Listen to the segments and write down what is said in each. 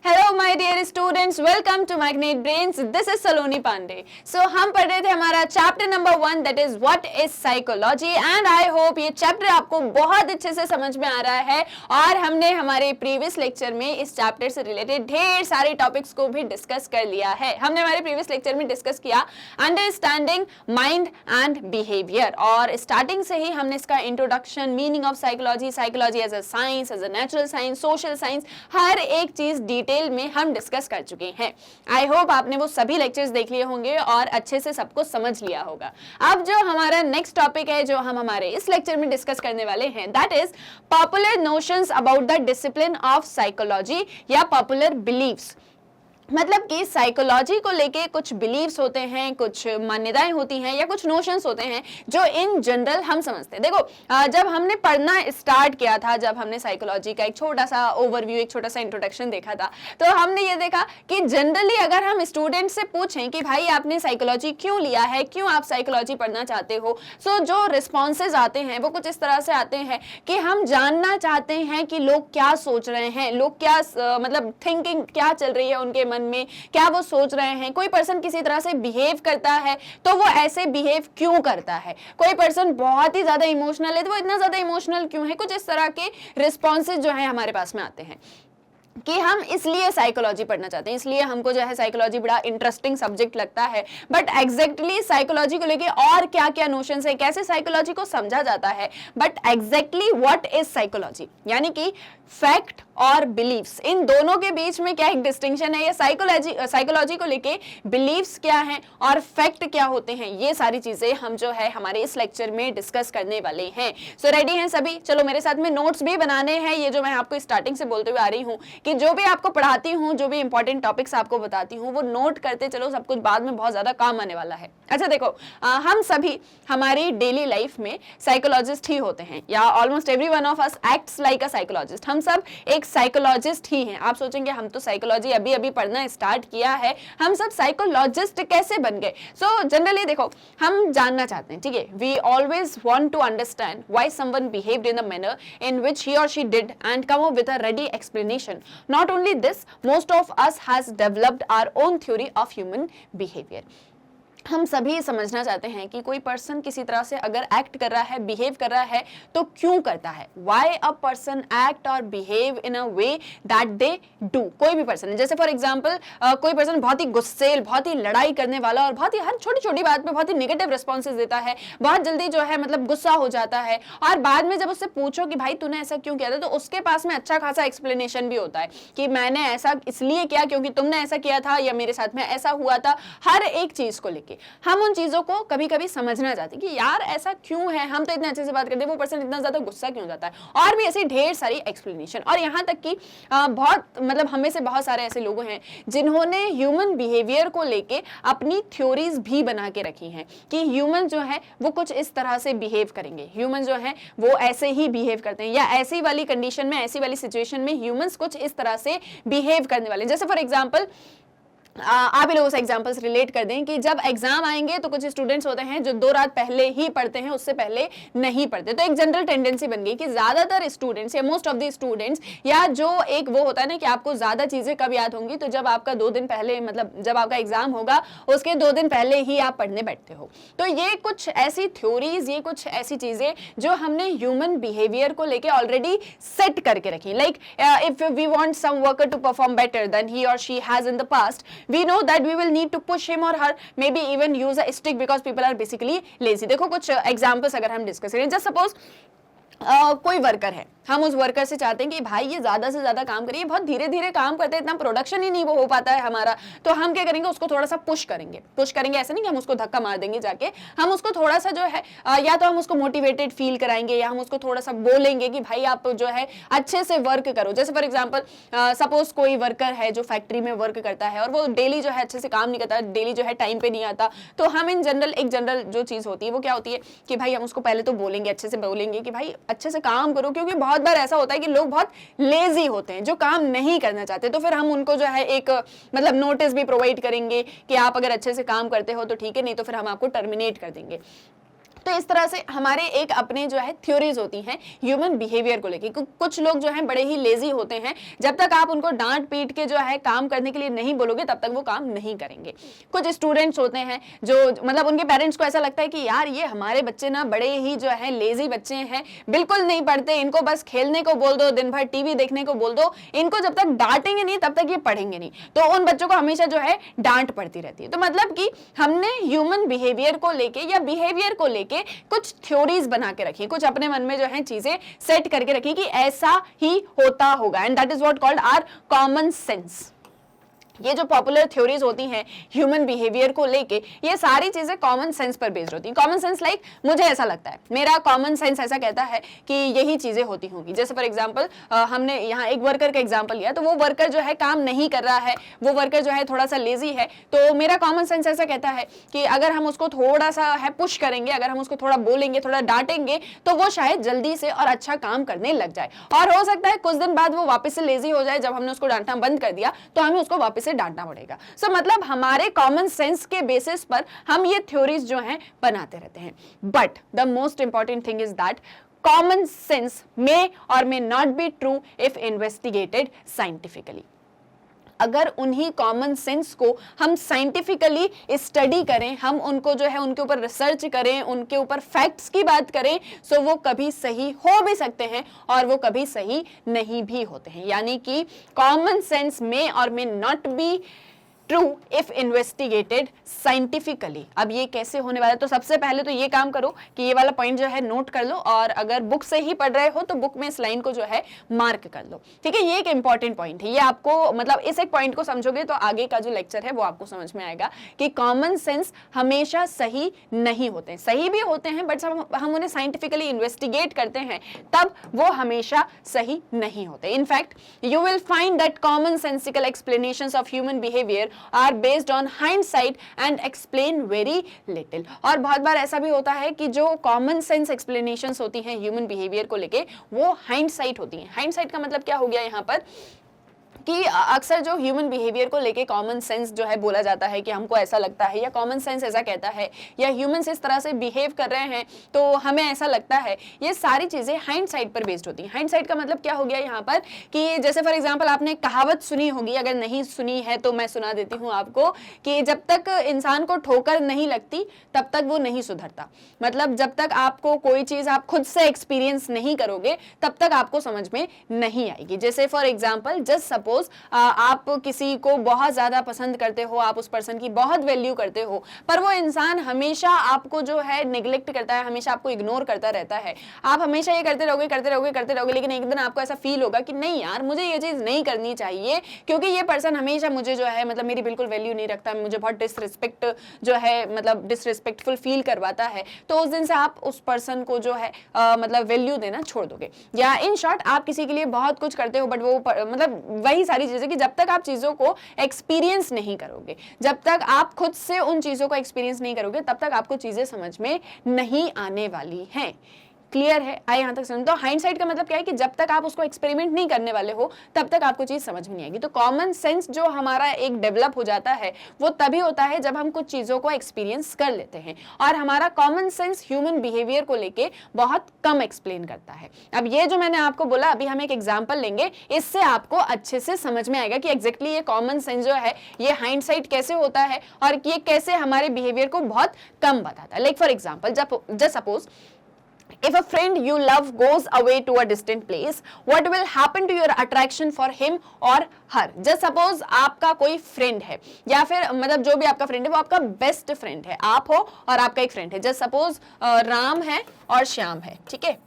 Hello my dear students, welcome to Magnet Brains. This is Saloni Pandey. So हम पढ़ रहे थे हमारा chapter number 1 that is what is psychology and I hope ये chapter आपको बहुत अच्छे से समझ में आ रहा है। और हमने हमारे प्रीवियस लेक्चर में इस चैप्टर से रिलेटेड ढेर सारे टॉपिक्स को भी डिस्कस कर लिया है। हमने हमारे प्रीवियस लेक्चर में डिस्कस किया अंडरस्टैंडिंग माइंड एंड बिहेवियर, और स्टार्टिंग से ही हमने इसका introduction, meaning of psychology, psychology as a science, as a natural science, social science, हर एक चीज डिटेल में हम डिस्कस कर चुके हैं। आई होप आपने वो सभी लेक्चर्स देख लिए होंगे और अच्छे से सबको समझ लिया होगा। अब जो हमारा नेक्स्ट टॉपिक है जो हम हमारे इस लेक्चर में डिस्कस करने वाले हैं that is popular notions about the discipline of psychology या पॉपुलर बिलीव्स। मतलब कि साइकोलॉजी को लेके कुछ बिलीव्स होते हैं, कुछ मान्यताएं होती हैं या कुछ नोशंस होते हैं जो इन जनरल हम समझते हैं। देखो, जब हमने पढ़ना स्टार्ट किया था, जब हमने साइकोलॉजी का एक छोटा सा ओवरव्यू, एक छोटा सा इंट्रोडक्शन देखा था, तो हमने ये देखा कि जनरली अगर हम स्टूडेंट से पूछें कि भाई आपने साइकोलॉजी क्यों लिया है, क्यों आप साइकोलॉजी पढ़ना चाहते हो, सो जो रिस्पॉन्सेज आते हैं वो कुछ इस तरह से आते हैं कि हम जानना चाहते हैं कि लोग क्या सोच रहे हैं, लोग क्या मतलब थिंकिंग क्या चल रही है उनके में, क्या वो सोच रहे हैं। कोई पर्सन किसी तरह से बिहेव करता है तो वो ऐसे बिहेव क्यों करता है, कोई पर्सन बहुत ही ज्यादा इमोशनल है तो वो इतना ज्यादा इमोशनल क्यों है। कुछ इस तरह के रिस्पॉन्सेज जो है हमारे पास में आते हैं कि हम इसलिए साइकोलॉजी पढ़ना चाहते हैं, इसलिए हमको जो है साइकोलॉजी बड़ा इंटरेस्टिंग सब्जेक्ट लगता है। बट एग्जैक्टली साइकोलॉजी को लेके और क्या क्या नोशंस है, कैसे साइकोलॉजी को समझा जाता है, but exactly what is psychology, यानी कि फैक्ट और बिलीव्स, इन दोनों के बीच में क्या एक डिस्टिंक्शन है, या साइकोलॉजी को लेके बिलीव्स क्या हैं और फैक्ट क्या होते हैं, ये सारी चीजें हम जो है हमारे इस लेक्चर में डिस्कस करने वाले हैं। सो रेडी हैं सभी? चलो मेरे साथ में नोट्स भी बनाने हैं। ये जो मैं आपको स्टार्टिंग से बोलते हुए आ रही हूँ कि जो भी आपको पढ़ाती हूँ, जो भी इंपॉर्टेंट टॉपिक्स आपको बताती हूँ, वो नोट करते चलो, सब कुछ बाद में बहुत ज्यादा काम आने वाला है। अच्छा देखो, हम सभी हमारी डेली लाइफ में साइकोलॉजिस्ट ही होते हैं, या almost every one of us acts like a psychologist. हम सब एक साइकोलॉजिस्ट ही हैं। आप सोचेंगे हम तो साइकोलॉजी अभी अभी पढ़ना स्टार्ट किया है, हम सब साइकोलॉजिस्ट कैसे बन गए? सो जनरली देखो, हम जानना चाहते हैं, ठीक है, we always want to understand why someone behaved in the manner in which he or she did and come up with a ready explanation. Not only this, most of us has developed our own theory of human behavior. हम सभी समझना चाहते हैं कि कोई person किसी तरह से अगर एक्ट कर रहा है, बिहेव कर रहा है, तो क्यों करता है। वाई अ पर्सन एक्ट और behave in a way that they do. कोई भी पर्सन है, जैसे फॉर एग्जांपल कोई पर्सन बहुत ही गुस्सेल, बहुत ही लड़ाई करने वाला और बहुत ही हर छोटी छोटी बात पे बहुत ही नेगेटिव रिस्पॉन्सेज देता है, बहुत जल्दी जो है मतलब गुस्सा हो जाता है, और बाद में जब उससे पूछो कि भाई तूने ऐसा क्यों किया था, तो उसके पास में अच्छा खासा एक्सप्लेनेशन भी होता है कि मैंने ऐसा इसलिए किया क्योंकि तुमने ऐसा किया था, या मेरे साथ में ऐसा हुआ था। हर एक चीज को लेके हम उन चीजों को कभी कभी समझना चाहते हैं कि यार ऐसा क्यों है, हम तो इतने अच्छे से बात करते हैं, वो पर्सन इतना ज्यादा गुस्सा क्यों जाता है, और भी ऐसी ढेर सारी एक्सप्लेनेशन। और यहाँ तक कि बहुत मतलब हमें से बहुत सारे ऐसे लोग हैं जिन्होंने ह्यूमन बिहेवियर को लेके अपनी थ्योरीज भी बना के रखी हैं कि ह्यूमन जो है वो कुछ इस तरह से बिहेव करेंगे, ह्यूमन जो है वो ऐसे ही बिहेव करते हैं, या ऐसी वाली कंडीशन में, ऐसी वाली सिचुएशन में ह्यूमंस कुछ इस तरह से बिहेव करने वाले। जैसे फॉर एग्जाम्पल आप ही लोगों से एग्जांपल्स रिलेट कर दें कि जब एग्जाम आएंगे तो कुछ स्टूडेंट्स होते हैं जो 2 रात पहले ही पढ़ते हैं, उससे पहले नहीं पढ़ते। तो एक जनरल टेंडेंसी बन गई कि ज्यादातर स्टूडेंट्स या मोस्ट ऑफ द स्टूडेंट्स, या जो एक वो होता है ना कि आपको ज्यादा चीजें कब याद होंगी, तो जब आपका 2 दिन पहले, मतलब जब आपका एग्जाम होगा उसके 2 दिन पहले ही आप पढ़ने बैठते हो। तो ये कुछ ऐसी थ्योरीज, ये कुछ ऐसी चीजें जो हमने ह्यूमन बिहेवियर को लेके ऑलरेडी सेट करके रखी। Like if we want some worker to perform better than he or she has in the past, we know that we will need to push him or her, maybe even use a stick because people are basically lazy. देखो कुछ examples अगर हम discuss करें, just suppose कोई worker है, हम उस worker से चाहते हैं कि भाई ये ज्यादा से ज्यादा काम करिए, बहुत धीरे धीरे काम करते हैं, इतना प्रोडक्शन ही नहीं वो हो पाता है हमारा, तो हम क्या करेंगे, उसको थोड़ा सा पुश करेंगे। ऐसे नहीं कि हम उसको धक्का मार देंगे जाके, हम उसको थोड़ा सा जो है या तो हम उसको मोटिवेटेड फील कराएंगे, या हम उसको थोड़ा सा बोलेंगे कि भाई आप जो है अच्छे से वर्क करो। जैसे फॉर एग्जाम्पल सपोज कोई वर्कर है जो फैक्ट्री में वर्क करता है और वो डेली जो है अच्छे से काम नहीं करता, डेली जो है टाइम पे नहीं आता, तो हम इन जनरल एक जनरल जो चीज होती है वो क्या होती है कि भाई हम उसको पहले तो बोलेंगे, अच्छे से बोलेंगे कि भाई अच्छे से काम करो, क्योंकि बहुत बार ऐसा होता है कि लोग बहुत लेजी होते हैं जो काम नहीं करना चाहते, तो फिर हम उनको जो है एक मतलब नोटिस भी प्रोवाइड करेंगे कि आप अगर अच्छे से काम करते हो तो ठीक है, नहीं तो फिर हम आपको टर्मिनेट कर देंगे। तो इस तरह से हमारे एक अपने जो है थ्योरीज होती हैं ह्यूमन बिहेवियर को लेके। कुछ लोग जो हैं बड़े ही लेजी होते हैं, जब तक आप उनको डांट पीट के जो है काम करने के लिए नहीं बोलोगे तब तक वो काम नहीं करेंगे। कुछ स्टूडेंट्स होते हैं जो मतलब उनके पेरेंट्स को ऐसा लगता है कि यार ये हमारे बच्चे ना बड़े ही जो है लेजी बच्चे हैं, बिल्कुल नहीं पढ़ते, इनको बस खेलने को बोल दो, दिन भर टीवी देखने को बोल दो, इनको जब तक डांटेंगे नहीं तब तक ये पढ़ेंगे नहीं। तो उन बच्चों को हमेशा जो है डांट पड़ती रहती है। तो मतलब कि हमने ह्यूमन बिहेवियर को लेके या बिहेवियर को लेके कुछ थ्योरीज बना के रखी, कुछ अपने मन में जो है चीजें सेट करके रखी कि ऐसा ही होता होगा, and that is what called our common sense. ये जो पॉपुलर थ्योरीज होती हैं ह्यूमन बिहेवियर को लेके, ये सारी चीजें कॉमन सेंस पर बेस्ड होती हैं। कॉमन सेंस लाइक मुझे ऐसा लगता है, मेरा कॉमन सेंस ऐसा कहता है कि यही चीजें होती होंगी। जैसे फॉर एग्जांपल हमने यहाँ एक वर्कर का एग्जांपल लिया, तो वो वर्कर जो है काम नहीं कर रहा है, वो वर्कर जो है थोड़ा सा लेजी है, तो मेरा कॉमन सेंस ऐसा कहता है कि अगर हम उसको थोड़ा सा है पुश करेंगे, अगर हम उसको थोड़ा बोलेंगे, थोड़ा डांटेंगे, तो वो शायद जल्दी से और अच्छा काम करने लग जाए। और हो सकता है कुछ दिन बाद वो वापस से लेजी हो जाए, जब हमने उसको डांटना बंद कर दिया तो हमें उसको वापस से डांटना पड़ेगा। सो मतलब हमारे कॉमन सेंस के बेसिस पर हम ये थ्योरीज जो हैं बनाते रहते हैं। But the most important thing is that common sense may or may not be true if investigated scientifically. अगर उन्हीं कॉमन सेंस को हम साइंटिफिकली स्टडी करें, हम उनको जो है उनके ऊपर रिसर्च करें, उनके ऊपर फैक्ट्स की बात करें, सो वो कभी सही हो भी सकते हैं और वो कभी सही नहीं भी होते हैं। यानी कि कॉमन सेंस में और may not be true if investigated scientifically. अब ये कैसे होने वाला है, तो सबसे पहले तो ये काम करो कि ये वाला पॉइंट जो है नोट कर लो, और अगर बुक से ही पढ़ रहे हो तो बुक में इस लाइन को जो है मार्क कर लो, ठीक है। ये एक इंपॉर्टेंट पॉइंट है, ये आपको मतलब इस एक पॉइंट को समझोगे तो आगे का जो लेक्चर है वो आपको समझ में आएगा कि कॉमन सेंस हमेशा सही नहीं होते हैं, सही भी होते हैं बट जब हम उन्हें साइंटिफिकली इन्वेस्टिगेट करते हैं तब वो हमेशा सही नहीं होते। In fact you will find that common sensical explanations of human behaviour are based on hindsight and explain very little। और बहुत बार ऐसा भी होता है कि जो कॉमन सेंस एक्सप्लेनेशंस होती हैं ह्यूमन बिहेवियर को लेके वो हाइंडसाइट होती हैं। हाइंडसाइट का मतलब क्या हो गया यहाँ पर कि अक्सर जो ह्यूमन बिहेवियर को लेके कॉमन सेंस जो है बोला जाता है कि हमको ऐसा लगता है या कॉमन सेंस ऐसा कहता है या ह्यूमंस इस तरह से बिहेव कर रहे हैं तो हमें ऐसा लगता है, ये सारी चीजें हाइंडसाइट पर बेस्ड होती हैं। हाइंडसाइट का मतलब क्या हो गया यहाँ पर कि जैसे फॉर एग्जांपल आपने कहावत सुनी होगी, अगर नहीं सुनी है तो मैं सुना देती हूँ आपको कि जब तक इंसान को ठोकर नहीं लगती तब तक वो नहीं सुधरता। मतलब जब तक आपको कोई चीज आप खुद से एक्सपीरियंस नहीं करोगे तब तक आपको समझ में नहीं आएगी। जैसे फॉर एग्जाम्पल जस्ट सपोज आप किसी को बहुत ज्यादा पसंद करते हो, आप उस पर्सन की बहुत वैल्यू करते हो, पर वो इंसान हमेशा आपको जो है निगलेक्ट करता है, हमेशा आपको इग्नोर करता रहता है। आप हमेशा ये करते रहोगे, लेकिन एक दिन आपको ऐसा फील होगा कि नहीं यार मुझे ये चीज नहीं करनी चाहिए क्योंकि ये पर्सन हमेशा मुझे जो है मतलब मेरी बिल्कुल वैल्यू नहीं रखता, मुझे बहुत डिसरिस्पेक्ट जो है मतलब डिसरिस्पेक्टफुल फील करवाता है। तो उस दिन से आप उस पर्सन को जो है मतलब वैल्यू देना छोड़ दोगे। या इन शॉर्ट आप किसी के लिए बहुत कुछ करते हो बट वो मतलब वही सारी चीजें कि जब तक आप चीजों को एक्सपीरियंस नहीं करोगे, जब तक आप खुद से उन चीजों को एक्सपीरियंस नहीं करोगे तब तक आपको चीजें समझ में नहीं आने वाली हैं। क्लियर है? आए यहां तक समझ। तो हाइंडसाइट का मतलब क्या है कि जब तक आप उसको एक्सपेरिमेंट नहीं करने वाले हो तब तक आपको चीज समझ में नहीं आएगी। तो कॉमन सेंस जो हमारा एक डेवलप हो जाता है वो तभी होता है जब हम कुछ चीजों को एक्सपीरियंस कर लेते हैं, और हमारा कॉमन सेंस ह्यूमन बिहेवियर को लेके बहुत कम एक्सप्लेन करता है। अब ये जो मैंने आपको बोला, अभी हम एक एग्जाम्पल लेंगे, इससे आपको अच्छे से समझ में आएगा कि एग्जैक्टली ये कॉमन सेंस जो है ये हाइंडसाइट कैसे होता है और ये कैसे हमारे बिहेवियर को बहुत कम बताता है। Like for example just suppose if a friend you love goes away to a distant place, what will happen to your attraction for him or her? just suppose आपका कोई फ्रेंड है या फिर मतलब जो भी आपका फ्रेंड है वो आपका बेस्ट फ्रेंड है, आप हो और आपका एक फ्रेंड है। just suppose राम है और श्याम है, ठीक है।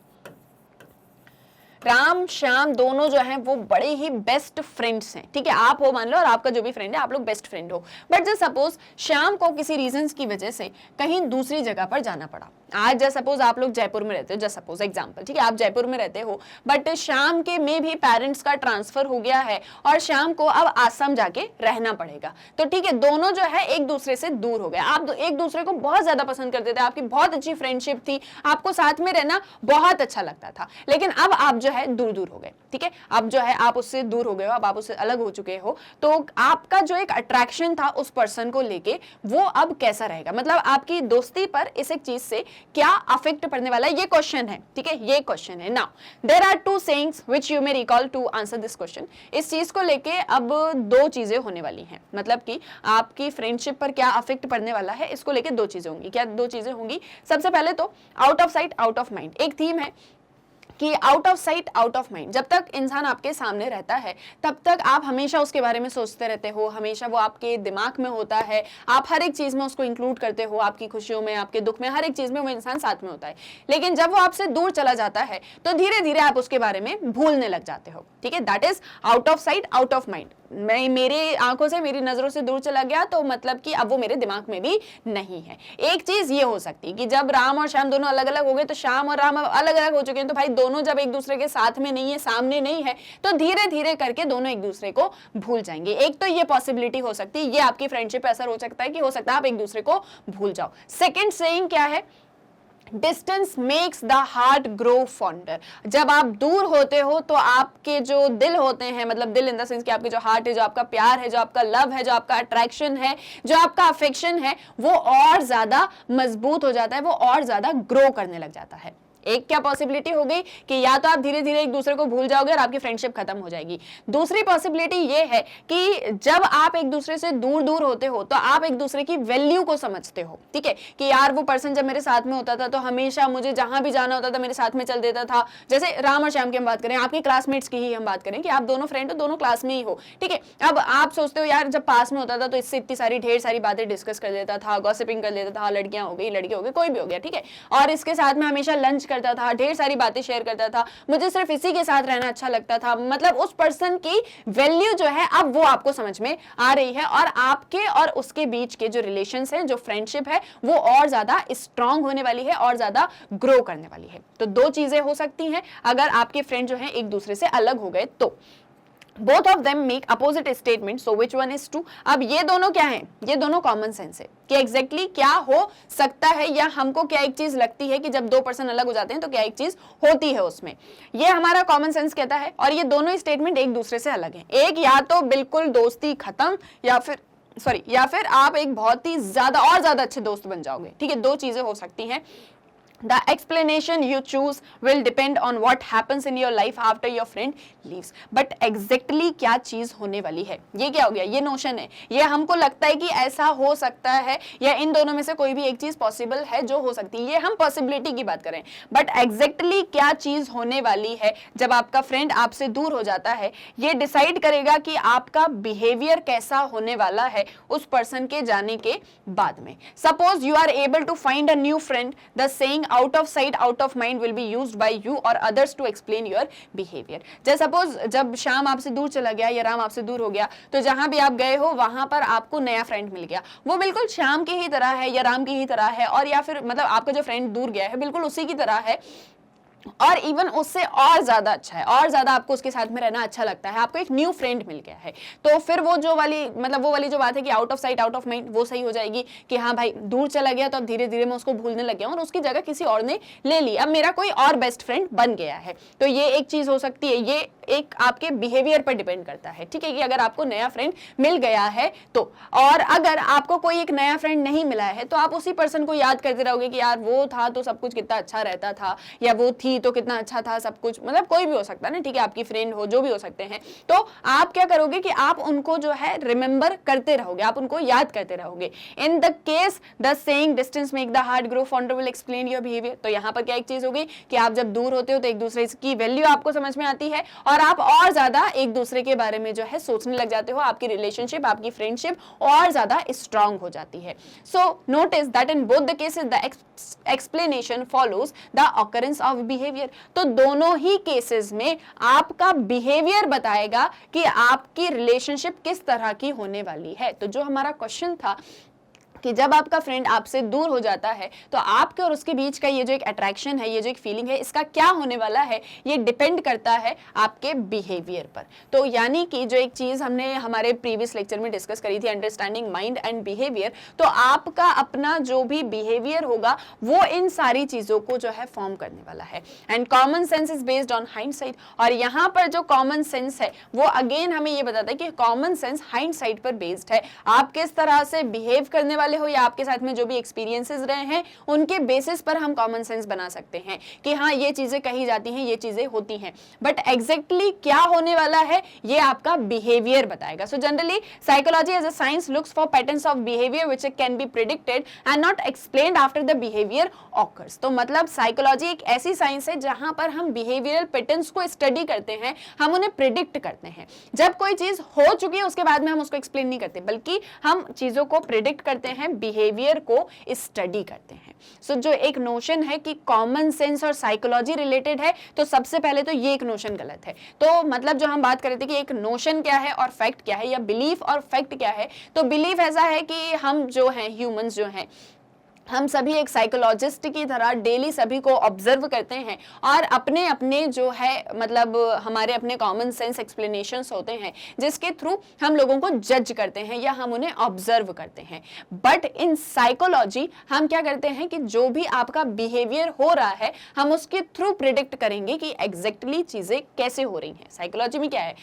राम श्याम दोनों जो हैं वो बड़े ही बेस्ट फ्रेंड्स हैं, ठीक है। आप हो मान लो और आपका जो भी फ्रेंड है आप लोग बेस्ट फ्रेंड हो। बट जस्ट सपोज श्याम को किसी रीजंस की वजह से कहीं दूसरी जगह पर जाना पड़ा। आज जस्ट सपोज आप लोग जयपुर में रहते हो, जस्ट सपोज एग्जांपल, ठीक है, आप जयपुर में रहते हो बट श्याम के में भी पेरेंट्स का ट्रांसफर हो गया है और श्याम को अब आसाम जाके रहना पड़ेगा। तो ठीक है, दोनों जो है एक दूसरे से दूर हो गए। आप एक दूसरे को बहुत ज्यादा पसंद करते थे, आपकी बहुत अच्छी फ्रेंडशिप थी, आपको साथ में रहना बहुत अच्छा लगता था, लेकिन अब आप जो जो है दूर दूर हो गए, ठीक है, अब जो है आप उससे दूर हो गए हो, अब आप उससे अलग हो चुके हो, तो आपका जो एक अट्रैक्शन था उस पर्सन को लेके वो अब कैसा रहेगा, मतलब आपकी दोस्ती पर इस एक चीज से क्या अफेक्ट पड़ने वाला है, ये क्वेश्चन है, ठीक है, ये क्वेश्चन है। Now there are two sayings which you may recall to answer this question. इस चीज को लेके अब दो चीजें होने वाली हैं, मतलब कि आपकी फ्रेंडशिप पर क्या अफेक्ट पड़ने वाला है, इसको लेके दो चीजें होंगी। क्या दो चीजें होंगी? सबसे पहले तो out of sight out of mind. एक थीम है कि out of sight out of mind, जब तक इंसान आपके सामने रहता है तब तक आप हमेशा उसके बारे में सोचते रहते हो, हमेशा वो आपके दिमाग में होता है, आप हर एक चीज में उसको इंक्लूड करते हो, आपकी खुशियों में, आपके दुख में, हर एक चीज में वो इंसान साथ में होता है। लेकिन जब वो आपसे दूर चला जाता है तो धीरे धीरे आप उसके बारे में भूलने लग जाते हो, ठीक है, that is out of sight out of mind. मैं मेरे आंखों से, मेरी नजरों से दूर चला गया तो मतलब कि अब वो मेरे दिमाग में भी नहीं है। एक चीज ये हो सकती है कि जब राम और श्याम दोनों अलग अलग हो गए तो श्याम और राम अब अलग अलग हो चुके हैं, तो भाई दोनों जब एक दूसरे के साथ में नहीं है, सामने नहीं है, तो धीरे धीरे करके दोनों एक दूसरे को भूल जाएंगे। एक तो ये पॉसिबिलिटी हो सकती है, ये आपकी फ्रेंडशिप पे असर हो सकता है कि हो सकता है आप एक दूसरे को भूल जाओ। सेकेंड सेइंग क्या है? Distance makes the heart grow fonder. जब आप दूर होते हो तो आपके जो दिल होते हैं, मतलब दिल इन द सेंस कि आपके जो हार्ट है, जो आपका प्यार है, जो आपका लव है, जो आपका अट्रैक्शन है, जो आपका अफेक्शन है, वो और ज्यादा मजबूत हो जाता है, वो और ज्यादा ग्रो करने लग जाता है। एक क्या पॉसिबिलिटी हो गई कि या तो आप धीरे धीरे एक दूसरे को भूल जाओगे और आपकी फ्रेंडशिप खत्म हो जाएगी। दूसरी पॉसिबिलिटी ये है कि जब आप एक दूसरे से दूर दूर होते हो तो आप एक दूसरे की वैल्यू को समझते हो, ठीक है, कि यार वो पर्सन जब मेरे साथ में होता था तो हमेशा मुझे जहां भी जाना होता था मेरे साथ में चल देता था। जैसे राम और श्याम की हम बात करें, आपके क्लासमेट्स की ही हम बात करें कि आप दोनों फ्रेंड हो, दोनों क्लास में ही हो, ठीक है। अब आप सोचते हो यार जब पास में होता था तो इससे इतनी सारी ढेर सारी बातें डिस्कस कर देता था, गॉसिपिंग कर लेता था, लड़कियां हो गई, लड़के हो गए, कोई भी हो गया, ठीक है, और इसके साथ में हमेशा लंच करता था, ढेर सारी बातें शेयर करता था, मुझे सिर्फ इसी के साथ रहना अच्छा लगता था। मतलब उस पर्सन की वैल्यू जो है अब वो आपको समझ में आ रही है और आपके और उसके बीच के जो रिलेशंस हैं, जो फ्रेंडशिप है, वो और ज्यादा स्ट्रांग होने वाली है और ज्यादा ग्रो करने वाली है। तो दो चीजें हो सकती हैं अगर आपके फ्रेंड जो है एक दूसरे से अलग हो गए तो। Both of them make opposite statement, so which one is true. अब ये दोनों क्या है? ये दोनों कॉमन सेंस है कि एग्जैक्टली क्या हो सकता है या हमको क्या एक चीज लगती है कि जब दो पर्सन अलग हो जाते हैं तो क्या एक चीज होती है उसमें, ये हमारा कॉमन सेंस कहता है। और ये दोनों स्टेटमेंट एक दूसरे से अलग है। एक या तो बिल्कुल दोस्ती खत्म या फिर आप एक बहुत ही ज्यादा और ज्यादा अच्छे दोस्त बन जाओगे, ठीक है, दो चीजें हो सकती हैं। The explanation you choose will depend on what happens in your life after your friend leaves. But exactly क्या चीज होने वाली है, ये क्या हो गया? ये नोशन है, ये हमको लगता है कि ऐसा हो सकता है या इन दोनों में से कोई भी एक चीज पॉसिबल है जो हो सकती है, ये हम पॉसिबिलिटी की बात करें। बट एग्जैक्टली क्या चीज होने वाली है जब आपका फ्रेंड आपसे दूर हो जाता है, ये डिसाइड करेगा कि आपका बिहेवियर कैसा होने वाला है उस पर्सन के जाने के बाद में। Suppose you are able to find a new friend, the saying out of sight out of mind will be used by you or others to explain your behavior. जैसे सपोज जब श्याम आपसे दूर चला गया या राम आपसे दूर हो गया तो जहां भी आप गए हो वहां पर आपको नया फ्रेंड मिल गया, वो बिल्कुल श्याम की ही तरह है या राम की ही तरह है, और या फिर मतलब आपका जो फ्रेंड दूर गया है बिल्कुल उसी की तरह है और इवन उससे और ज्यादा अच्छा है, और ज्यादा आपको उसके साथ में रहना अच्छा लगता है, आपको एक न्यू फ्रेंड मिल गया है। तो फिर वो वाली जो बात है कि out of sight out of mind, वो सही हो जाएगी कि हाँ भाई दूर चला गया तो अब धीरे धीरे मैं उसको भूलने लग गया और उसकी जगह किसी और ने ले ली, अब मेरा कोई और बेस्ट फ्रेंड बन गया है। तो ये एक चीज हो सकती है, ये एक आपके बिहेवियर पर डिपेंड करता है, ठीक है, कि अगर आपको नया फ्रेंड मिल गया है तो। और अगर आपको कोई एक नया फ्रेंड नहीं मिला है तो आप उसी पर्सन को याद करते रहोगे कि यार वो था तो सब कुछ कितना अच्छा रहता था, या वो थी तो कितना अच्छा था सब कुछ, मतलब कोई भी हो सकता है ना, ठीक है, आपकी फ्रेंड हो, जो भी हो सकते हैं। तो आप क्या करोगे कि आप उनको जो है रिमेंबर करते रहोगे, आप उनको याद करते रहोगे। In the case the saying distance make the heart grow fonder will explain your behaviour. तो यहाँ पर क्या एक चीज हो गई कि आप जब दूर होते हो तो एक दूसरे की वैल्यू आपको समझ में आती है और आप और ज्यादा एक दूसरे के बारे में जो है सोचने लग जाते हो, आपकी रिलेशनशिप, आपकी फ्रेंडशिप और ज्यादा स्ट्रांग हो जाती है। So notice that in both the cases the explanation follows the occurrence of behaviour. तो दोनों ही केसेस में आपका बिहेवियर बताएगा कि आपकी रिलेशनशिप किस तरह की होने वाली है। तो जो हमारा क्वेश्चन था कि जब आपका फ्रेंड आपसे दूर हो जाता है तो आपके और उसके बीच का ये जो एक अट्रैक्शन है, ये जो एक फीलिंग है, इसका क्या होने वाला है ये डिपेंड करता है आपके बिहेवियर पर। तो यानी कि जो एक चीज़ हमने हमारे प्रीवियस लेक्चर में डिस्कस करी थी, अंडरस्टैंडिंग माइंड एंड बिहेवियर, तो आपका अपना जो भी बिहेवियर होगा वो इन सारी चीज़ों को जो है फॉर्म करने वाला है। And common sense is based on hindsight, और यहाँ पर जो कॉमन सेंस है वो अगेन हमें ये बताता है कि कॉमन सेंस हाइंडसाइट पर बेस्ड है। आप किस तरह से बिहेव करने वाले हो या आपके साथ में जो भी एक्सपीरियंसेस रहे हैं उनके बेसिस पर हम कॉमन सेंस बना सकते हैं कि हाँ ये चीजें कही जाती हैं, ये चीजें होती हैं, बट एग्जैक्टली क्या होने वाला है ये आपका बिहेवियर बताएगा। So generally psychology as a science looks for patterns of behaviour which can be predicted and not explained after the behaviour occurs. तो मतलब साइकोलॉजी एक ऐसी साइंस है जहां पर हम बिहेवियरल पैटर्न्स को स्टडी करते हैं, हम उन्हें प्रिडिक्ट करते हैं। जब कोई चीज हो चुकी है उसके बाद में हम उसको एक्सप्लेन नहीं करते, बल्कि हम चीजों को प्रिडिक्ट करते हैं, बिहेवियर को स्टडी करते हैं। सो जो एक नोशन है कि कॉमन सेंस और साइकोलॉजी रिलेटेड है, तो सबसे पहले तो ये एक नोशन गलत है। तो मतलब जो हम बात कर रहे थे कि एक नोशन क्या है और फैक्ट क्या है, या बिलीफ और फैक्ट क्या है, तो बिलीफ ऐसा है कि हम जो हैं ह्यूमंस जो हैं हम सभी एक साइकोलॉजिस्ट की तरह डेली सभी को ऑब्जर्व करते हैं और अपने अपने जो है मतलब हमारे अपने कॉमन सेंस एक्सप्लेनेशंस होते हैं जिसके थ्रू हम लोगों को जज करते हैं या हम उन्हें ऑब्जर्व करते हैं। बट इन साइकोलॉजी हम क्या करते हैं कि जो भी आपका बिहेवियर हो रहा है हम उसके थ्रू प्रिडिक्ट करेंगे कि एग्जैक्टली चीज़ें कैसे हो रही हैं। साइकोलॉजी में क्या है,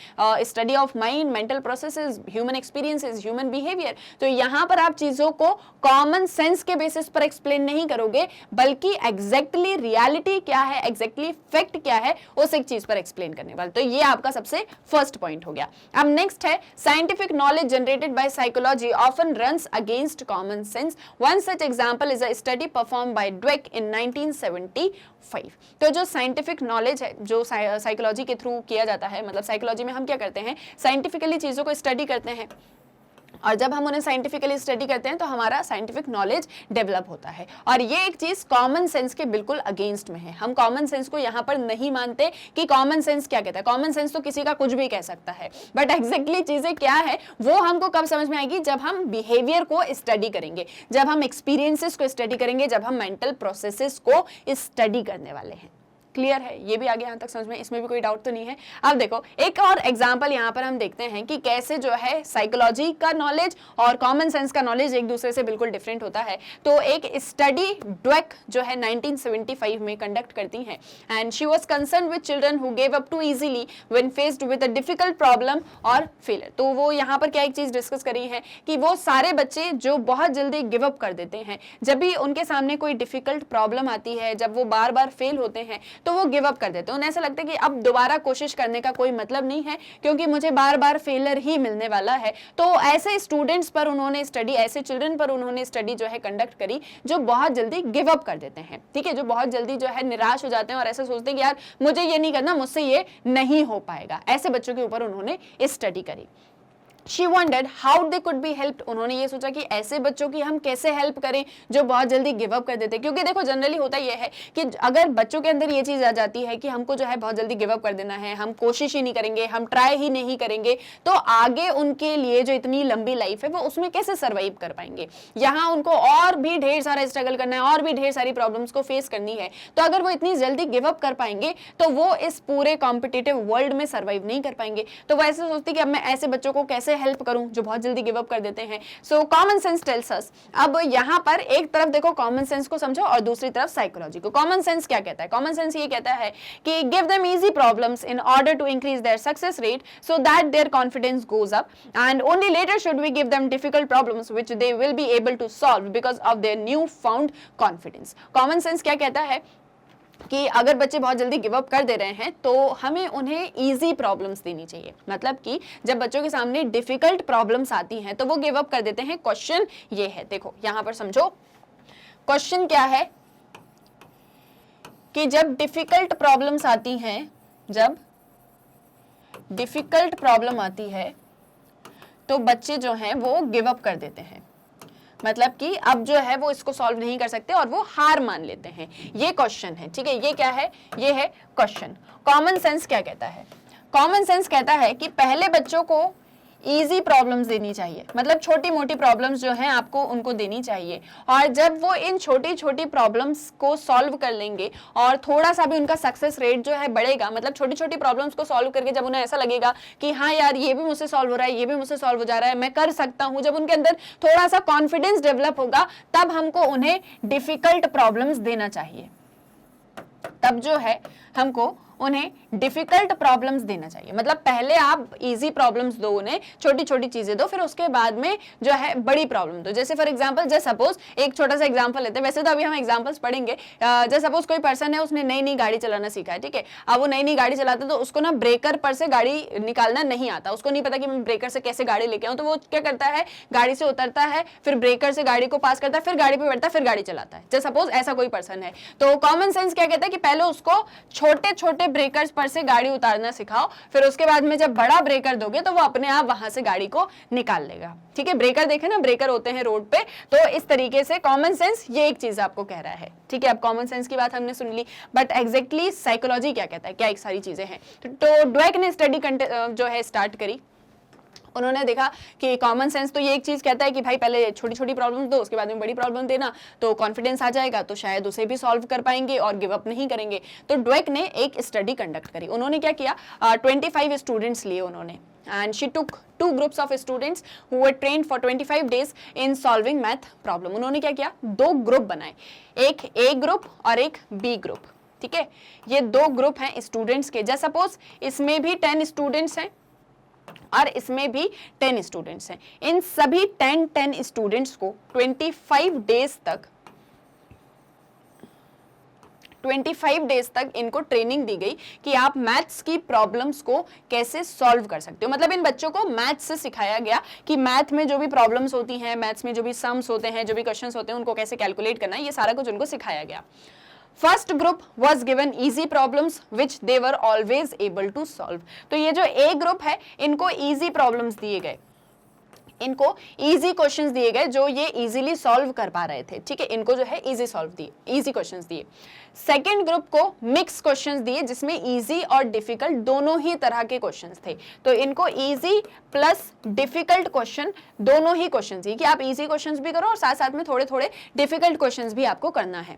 study of mind, mental processes, human experiences, human behaviour. तो यहाँ पर आप चीज़ों को कॉमन सेंस के बेसिस पर एक्सप्लेन नहीं करोगे, बल्कि एग्जैक्टली रियलिटी क्या है, एग्जैक्टली फैक्ट क्या है, उस एक चीज पर एक्सप्लेन करने वाले। तो ये आपका सबसे फर्स्ट पॉइंट हो गया। अब नेक्स्ट है scientific knowledge generated by psychology often runs against common sense. One such example is a study perform by Dweck in 1975। तो जो साइंटिफिक नॉलेज है जो साइकोलॉजी के थ्रू किया जाता है, मतलब साइकोलॉजी में हम क्या करते हैं, साइंटिफिकली चीजों को स्टडी करते हैं, और जब हम उन्हें साइंटिफिकली स्टडी करते हैं तो हमारा साइंटिफिक नॉलेज डेवलप होता है। और ये एक चीज कॉमन सेंस के बिल्कुल अगेंस्ट में है। हम कॉमन सेंस को यहाँ पर नहीं मानते कि कॉमन सेंस क्या कहता है। कॉमन सेंस तो किसी का कुछ भी कह सकता है, बट एग्जैक्टली चीजें क्या है वो हमको कब समझ में आएगी, जब हम बिहेवियर को स्टडी करेंगे, जब हम एक्सपीरियंसेस को स्टडी करेंगे, जब हम मेंटल प्रोसेसेस को स्टडी करने वाले हैं। क्लियर है, ये भी आगे यहाँ तक समझ में, इसमें भी कोई डाउट तो नहीं है। अब देखो एक और एग्जांपल यहाँ पर हम देखते हैं कि कैसे जो है साइकोलॉजी का नॉलेज और कॉमन सेंस का नॉलेज एक दूसरे से बिल्कुल डिफरेंट होता है। तो एक स्टडी ड्वेक जो है 1975 में कंडक्ट करती हैं, and she was concern with children who gave up too easily when faced with a difficult problem और फेलियर। तो वो यहाँ पर क्या एक चीज डिस्कस करी है कि वो सारे बच्चे जो बहुत जल्दी गिव अप कर देते हैं, जब भी उनके सामने कोई डिफिकल्ट प्रॉब्लम आती है, जब वो बार बार फेल होते हैं तो वो गिव अप कर देते हैं। उन्हें ऐसा लगता है कि अब दोबारा कोशिश करने का कोई मतलब नहीं है क्योंकि मुझे बार बार फेलियर ही मिलने वाला है। तो ऐसे स्टूडेंट्स पर उन्होंने स्टडी, ऐसे चिल्ड्रन पर उन्होंने स्टडी जो है कंडक्ट करी जो बहुत जल्दी गिव अप कर देते हैं, ठीक है, जो बहुत जल्दी जो है निराश हो जाते हैं और ऐसे सोचते हैं कि यार मुझे ये नहीं करना, मुझसे ये नहीं हो पाएगा। ऐसे बच्चों के ऊपर उन्होंने स्टडी करी। She wondered how they could be helped। उन्होंने ये सोचा कि ऐसे बच्चों की हम कैसे हेल्प करें जो बहुत जल्दी गिव अप कर देते हैं। क्योंकि देखो जनरली होता ये है कि अगर बच्चों के अंदर ये चीज़ आ जाती है कि हमको जो है बहुत जल्दी गिव अप कर देना है, हम कोशिश ही नहीं करेंगे, हम ट्राई ही नहीं करेंगे, तो आगे उनके लिए जो इतनी लंबी लाइफ है वो उसमें कैसे सर्वाइव कर पाएंगे। यहाँ उनको और भी ढेर सारा स्ट्रगल करना है और भी ढेर सारी प्रॉब्लम्स को फेस करनी है। तो अगर वो इतनी जल्दी गिव अप कर पाएंगे तो वो इस पूरे कॉम्पिटिटिव वर्ल्ड में सर्वाइव नहीं कर पाएंगे। तो वो ऐसे सोचती कि अब मैं ऐसे बच्चों को कैसे हेल्प करूं जो बहुत जल्दी गिव अप कर देते हैं। So common sense tells us. अब यहाँ पर एक तरफ देखो कॉमन सेंस को समझो और दूसरी तरफ साइकोलॉजी को। कॉमन सेंस क्या कहता है? कॉमन सेंस ये कहता है कि give them easy problems in order to increase their success rate so that their confidence goes up and only later should we give them difficult problems which they will be able to solve because of their new found confidence. Common sense क्या कहता है कि अगर बच्चे बहुत जल्दी give up कर दे रहे हैं तो हमें उन्हें इजी प्रॉब्लम्स देनी चाहिए। मतलब कि जब बच्चों के सामने डिफिकल्ट प्रॉब्लम्स आती हैं तो वो गिव अप कर देते हैं। क्वेश्चन ये है, देखो यहां पर समझो, क्वेश्चन क्या है कि जब डिफिकल्ट प्रॉब्लम्स आती हैं, जब डिफिकल्ट प्रॉब्लम आती है तो बच्चे जो हैं वो गिव अप कर देते हैं। मतलब कि अब जो है वो इसको सॉल्व नहीं कर सकते और वो हार मान लेते हैं। ये क्वेश्चन है, ठीक है, ये क्या है? ये है क्वेश्चन। कॉमन सेंस क्या कहता है? कॉमन सेंस कहता है कि पहले बच्चों को इजी प्रॉब्लम्स देनी चाहिए, मतलब छोटी मोटी प्रॉब्लम्स जो हैं आपको उनको देनी चाहिए। और जब वो इन छोटी छोटी प्रॉब्लम्स को सॉल्व कर लेंगे और थोड़ा सा भी उनका सक्सेस रेट जो है बढ़ेगा, मतलब छोटी छोटी प्रॉब्लम्स को सॉल्व करके जब उन्हें ऐसा लगेगा कि हाँ यार ये भी मुझसे सॉल्व हो रहा है, ये भी मुझसे सॉल्व हो जा रहा है, मैं कर सकता हूँ, जब उनके अंदर थोड़ा सा कॉन्फिडेंस डेवलप होगा तब हमको उन्हें डिफिकल्ट प्रॉब्लम्स देना चाहिए। तब जो है हमको उन्हें डिफिकल्ट प्रॉब्लम्स देना चाहिए। मतलब पहले आप इजी प्रॉब्लम्स दो, उन्हें छोटी छोटी चीजें दो, फिर उसके बाद में जो है बड़ी प्रॉब्लम दो। जैसे फॉर एग्जांपल, जैसे सपोज एक छोटा सा एग्जांपल लेते हैं, वैसे तो अभी हम एग्जांपल्स पढ़ेंगे। जैसे सपोज कोई पर्सन है, उसने नई नई गाड़ी चलाना सीखा है, ठीक है। अब वो नई नई गाड़ी चलाता है तो उसको ना ब्रेकर पर से गाड़ी निकालना नहीं आता, उसको नहीं पता कि मैं ब्रेकर से कैसे गाड़ी लेके आऊं। तो वो क्या करता है, गाड़ी से उतरता है, फिर ब्रेकर से गाड़ी को पास करता है, फिर गाड़ी पे बैठता है, फिर गाड़ी चलाता है। जैसे सपोज ऐसा कोई पर्सन है, तो कॉमन सेंस क्या कहता है कि पहले उसको छोटे छोटे ब्रेकर्स पर से गाड़ी उतारना सिखाओ, फिर उसके बाद में जब बड़ा ब्रेकर दोगे तो वो अपने आप वहां से गाड़ी को निकाल लेगा, ठीक है। ब्रेकर देखे ना, ब्रेकर होते हैं रोड पे, तो इस तरीके से कॉमन सेंस ये एक चीज आपको कह रहा है, ठीक है। अब कॉमन सेंस की बात हमने सुन ली, बट एग्जैक्टली साइकोलॉजी क्या कहता है, क्या एक सारी चीजें हैं। तो ड्वेक ने स्टडी जो है स्टार्ट करी। उन्होंने देखा कि कॉमन सेंस तो ये एक चीज कहता है कि भाई पहले छोटी छोटी प्रॉब्लम दो, उसके बाद में बड़ी प्रॉब्लम देना, तो कॉन्फिडेंस आ जाएगा, तो शायद उसे भी सॉल्व कर पाएंगे और गिव अप नहीं करेंगे। तो ड्वेक ने एक स्टडी कंडक्ट करी। उन्होंने क्या किया, 25 स्टूडेंट्स लिए उन्होंने, and she took 2 groups of students who were trained for 25 days in solving math problem। उन्होंने क्या किया, 2 ग्रुप बनाए, एक A ग्रुप और एक B ग्रुप, ठीक है। ये 2 ग्रुप हैं स्टूडेंट्स के। जैसे सपोज इसमें भी 10 स्टूडेंट्स हैं और इसमें भी 10 स्टूडेंट्स हैं। इन सभी 10 स्टूडेंट्स को 25 डेज तक इनको ट्रेनिंग दी गई कि आप मैथ्स की प्रॉब्लम्स को कैसे सॉल्व कर सकते हो। मतलब इन बच्चों को मैथ्स से सिखाया गया कि मैथ में जो भी प्रॉब्लम्स होती हैं, मैथ्स में जो भी सम्स होते हैं, जो भी क्वेश्चंस होते हैं, उनको कैसे कैलकुलेट करना है, ये सारा कुछ उनको सिखाया गया। First group was given easy problems which they were always able to solve. तो ये जो ए ग्रुप है, इनको इजी प्रॉब्लम्स दिए गए, इनको इजी क्वेश्चंस दिए गए जो ये इजीली सॉल्व कर पा रहे थे, ठीक है। इनको जो है इजी क्वेश्चंस दिए। सेकेंड ग्रुप को मिक्स क्वेश्चंस दिए जिसमें इजी और डिफिकल्ट दोनों ही तरह के क्वेश्चंस थे। तो इनको इजी प्लस डिफिकल्ट क्वेश्चन दोनों ही क्वेश्चंस दिए कि आप इजी क्वेश्चंस भी करो और साथ साथ में थोड़े थोड़े डिफिकल्ट क्वेश्चंस भी आपको करना है।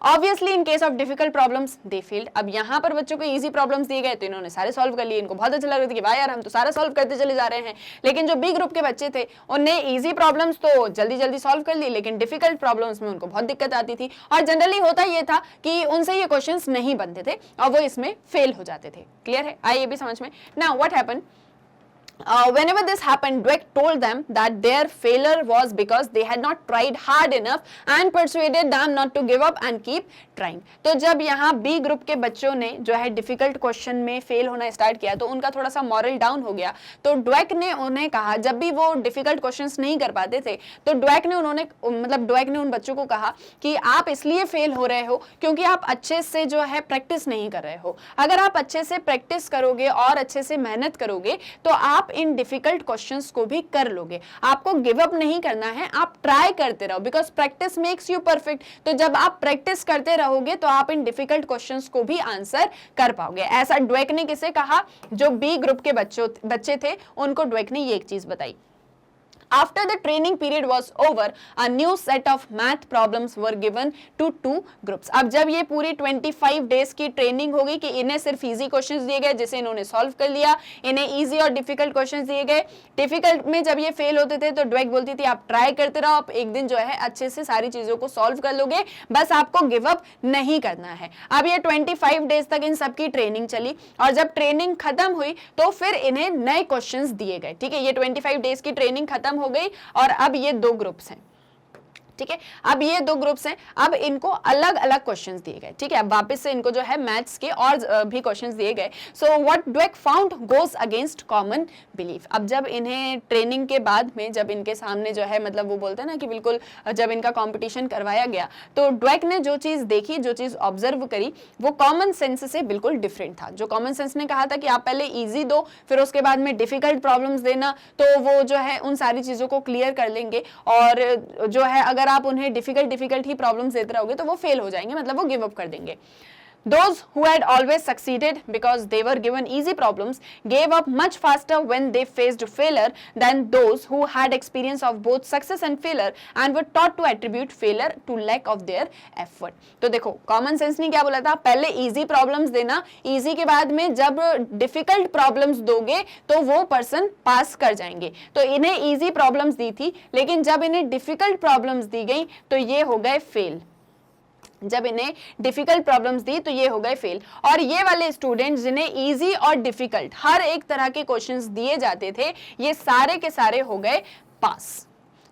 Obviously in case of difficult problems they failed. अब यहाँ पर बच्चों को इजी प्रॉब्लम्स दिए गए तो इन्होंने सारे सॉल्व कर लिए, इनको बहुत अच्छा लग रहा था कि भाई यार हम तो सारा सॉल्व करते चले जा रहे हैं। लेकिन जो बी ग्रुप के बच्चे थे उन्हें इजी प्रॉब्लम्स तो जल्दी जल्दी सॉल्व कर ली, लेकिन डिफिकल्ट प्रॉब्लम्स में उनको बहुत दिक्कत आती थी और जनरली होता ये था कि उनसे ये क्वेश्चंस नहीं बनते थे और वो इसमें फेल हो जाते थे। क्लियर है, आइए ये भी समझ में। Now what happened, whenever this happened, Dweck told them that their failure was because they had not tried hard enough and persuaded them not to give up and keep trying। तो जब यहाँ B group के बच्चों ने जो है difficult question में fail होना स्टार्ट किया तो उनका थोड़ा सा मॉरल डाउन हो गया। तो ड्वेक ने उन्हें कहा, जब भी वो डिफिकल्ट क्वेश्चंस नहीं कर पाते थे तो ड्वेक ने उन बच्चों को कहा कि आप इसलिए फेल हो रहे हो क्योंकि आप अच्छे से जो है प्रैक्टिस नहीं कर रहे हो। अगर आप अच्छे से प्रैक्टिस करोगे और अच्छे से मेहनत करोगे तो आप इन डिफिकल्ट क्वेश्चंस को भी कर लोगे। आपको गिव अप नहीं करना है, आप ट्राई करते रहो, because practice makes you perfect. तो जब आप प्रैक्टिस करते रहोगे तो आप इन डिफिकल्ट क्वेश्चंस को भी आंसर कर पाओगे। ऐसा ड्वेक ने किसे कहा, जो बी ग्रुप के बच्चे थे उनको ड्वेक ने ये एक चीज बताई। After the training period was over, a new set of math problems were given to 2 groups। अब जब ये पूरी 25 डेज की ट्रेनिंग होगी कि इन्हें सिर्फ इजी क्वेश्चंस दिए गए जिसे इन्होंने सॉल्व कर लिया, इन्हें इजी और डिफिकल्ट क्वेश्चंस दिए गए। डिफिकल्ट में जब ये फेल होते थे तो ड्वेक बोलती थी आप ट्राई करते रहो, आप एक दिन जो है अच्छे से सारी चीजों को सॉल्व कर लोगे, बस आपको गिव अप नहीं करना है। अब ये 25 डेज तक इन सबकी ट्रेनिंग चली और जब ट्रेनिंग खत्म हुई तो फिर इन्हें नए क्वेश्चंस दिए गए, ठीक है। ये 25 डेज की ट्रेनिंग खत्म हो गई और अब ये 2 ग्रुप्स हैं, ठीक है। अब ये 2 ग्रुप्स हैं, अब इनको अलग अलग क्वेश्चंस दिए गए, ठीक है। अब वापस से इनको जो है मैथ्स के और भी क्वेश्चंस दिए गए। So what Dweck found goes against common belief. अब जब इन्हें ट्रेनिंग के बाद में जब इनके सामने जो है मतलब वो बोलते हैं ना कि बिल्कुल जब इनका कंपटीशन करवाया गया तो ड्वेक ने जो चीज देखी, जो चीज ऑब्जर्व करी वो कॉमन सेंस से बिल्कुल डिफरेंट था। जो कॉमन सेंस ने कहा था कि आप पहले ईजी दो फिर उसके बाद में डिफिकल्ट प्रॉब्लम्स देना, तो वो जो है उन सारी चीजों को क्लियर कर लेंगे और जो है अगर आप उन्हें डिफिकल्ट ही प्रॉब्लम्स देते रहोगे तो वो फेल हो जाएंगे, मतलब वो गिव अप कर देंगे। Those who had always succeeded because they were given easy problems gave up much faster when they faced failure than those who had experience of both success and failure and were taught to attribute failure to lack of their effort. तो देखो common sense ने क्या बोला था, पहले easy problems देना, easy के बाद में जब डिफिकल्ट प्रॉब्लम्स दोगे तो वो पर्सन पास कर जाएंगे. तो इन्हें इजी प्रॉब्लम्स दी थी, लेकिन जब इन्हें डिफिकल्ट प्रॉब्लम्स दी गई तो ये हो गए फेल. जब इन्हें डिफिकल्ट प्रॉब्लम्स दी तो ये हो गए फेल. और ये वाले स्टूडेंट्स जिन्हें इजी और डिफिकल्ट हर एक तरह के क्वेश्चंस दिए जाते थे, ये सारे के सारे हो गए पास.